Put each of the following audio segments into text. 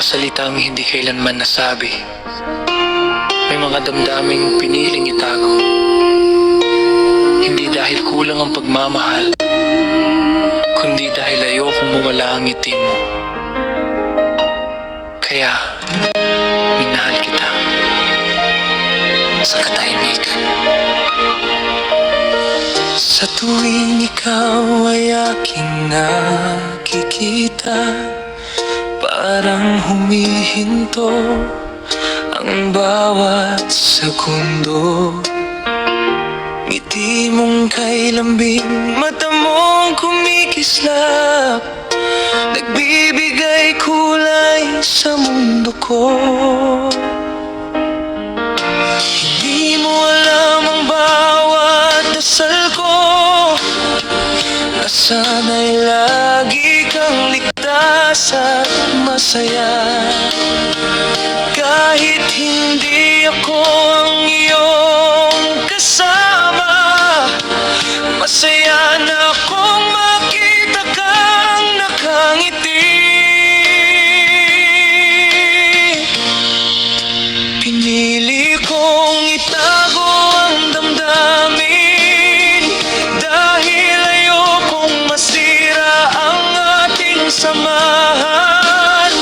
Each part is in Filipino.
salitang hindi kailanman nasabi. May mga damdaming piniling itago. Hindi dahil kulang ang pagmamahal, kundi dahil ayokong mawala ang ngiti mo. Kaya, minahal kita sa katahimikan. Sa tuwing ikaw ay aking nakikita, parang humihinto ang bawat segundo. Ngiti mong kay lambing, mata mong kumikislap, nagbibigay kulay sa mundo ko. Hindi mo alam ang bawat dasal ko, na sana'y lagi kang ligtas at masaya. Kahit hindi ako ang iyong kasama, masaya na akong makita kang nakangiti. Pinili kong itago ang damdamin, dahil ayokong masira ang ating samahan.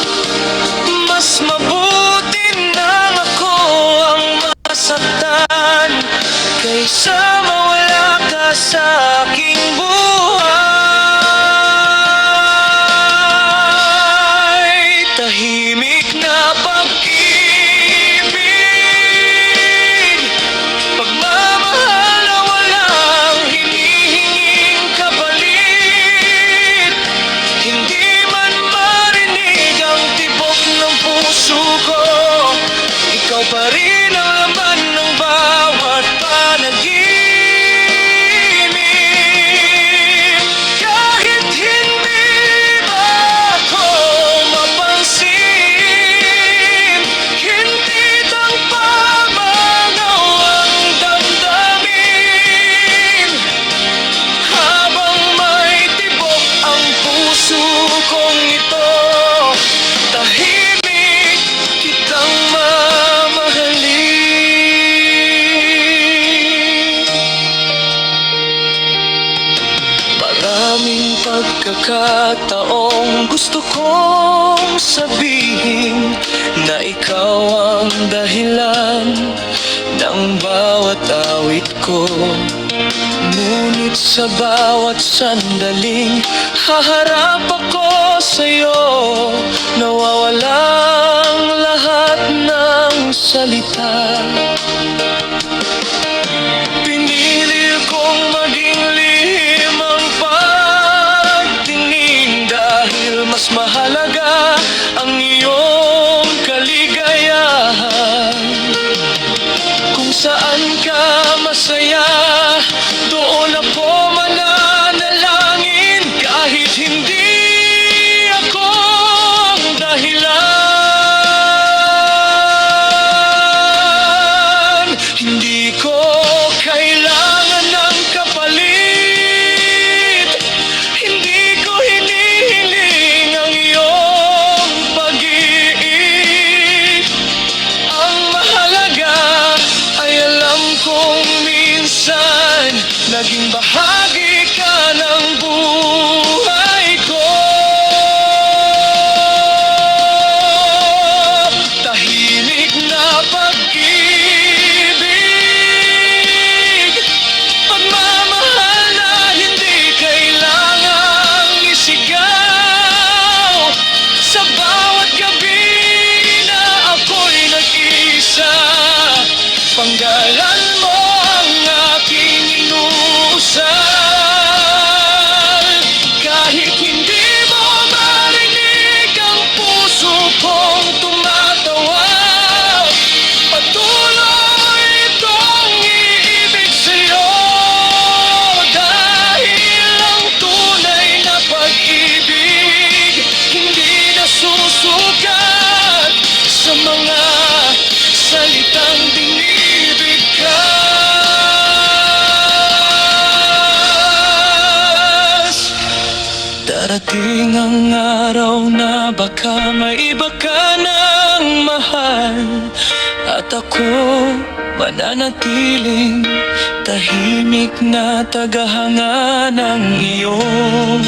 Mas mabuti na ako ang masaktan, kaysa mawala ka sa aking buhay. Tahimik na pag-ibig, pagmamahal na walang hinihinging kapalit. Hindi man marinig ang tibok ng puso ko, ikaw pa rin ang laman ng bawat panaginip. Kahit hindi ba ako mapansin, hindi pamanaw ang damdamin. Habang may tibok ang puso kong ito, tahimik kitang mamahalin. Maraming pagkakataong gusto kong sabihin na ikaw ang dahilan ng bawat awit ko. Ngunit sa bawat sandaling haharap ako sa'yo, nawawalang lahat ng salita. Pinili kong maging lihim ang pagtingin, dahil mas mahalaga ang iyong kaligayahan. Kung saan ka masaya, doon ako mananalangin. Kahit hindi ako ang dahilan, ako mananatiling tahimik na tagahanga ng iyong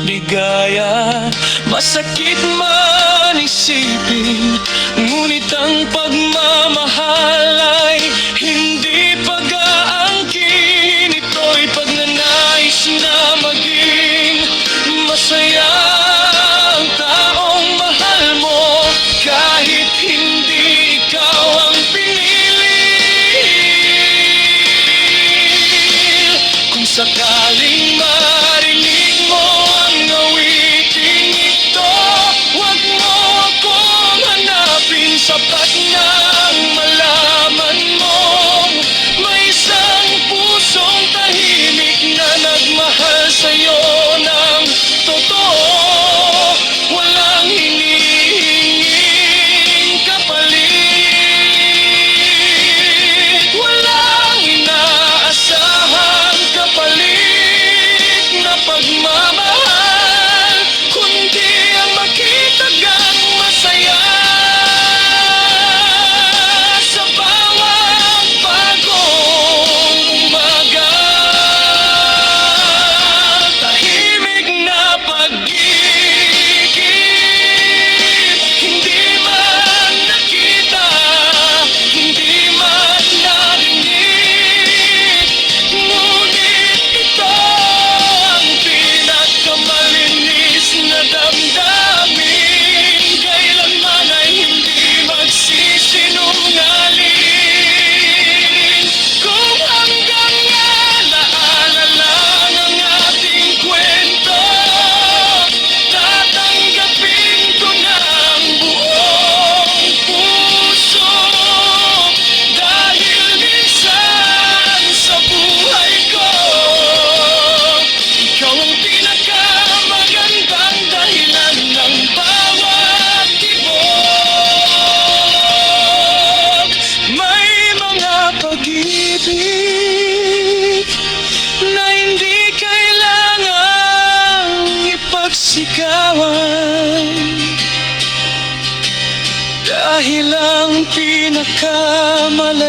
ligaya. Masakit man isipin, ngunit ang pagmamahal ay hindi pag-aangkin. Ito'y pagnanais na maging masaya ang taong mahal mo, kahit hindi ikaw ang pinili. Kung sakaling marinig mo ang awiting ito, huwag mo akong hanapin. Sapat nang malaman mong may isang pusong tahimik na nagmahal sa'yo ng totoo. Walang hinihinging kapalit, walang inaasahang kapalit na pagmamahal, kundi ang makitagang masaya sa bawat bagong umaga. Tahimik na pag-ibig, hindi man nakita, hindi man narinig, ngunit ito ang pinakamalinis na damdamin. Kailanman ay hindi magsisinungaling. Kung hanggang alaala lang ang ating kwento, tatanggapin ko na ang buong puso. Dahil minsan sa buhay ko, ikaw ang pinakamagandang dahilan ng bawat tibok. May mga pag-ibig na hindi kailangang ipagsigawan, dahil ang pinakamalalim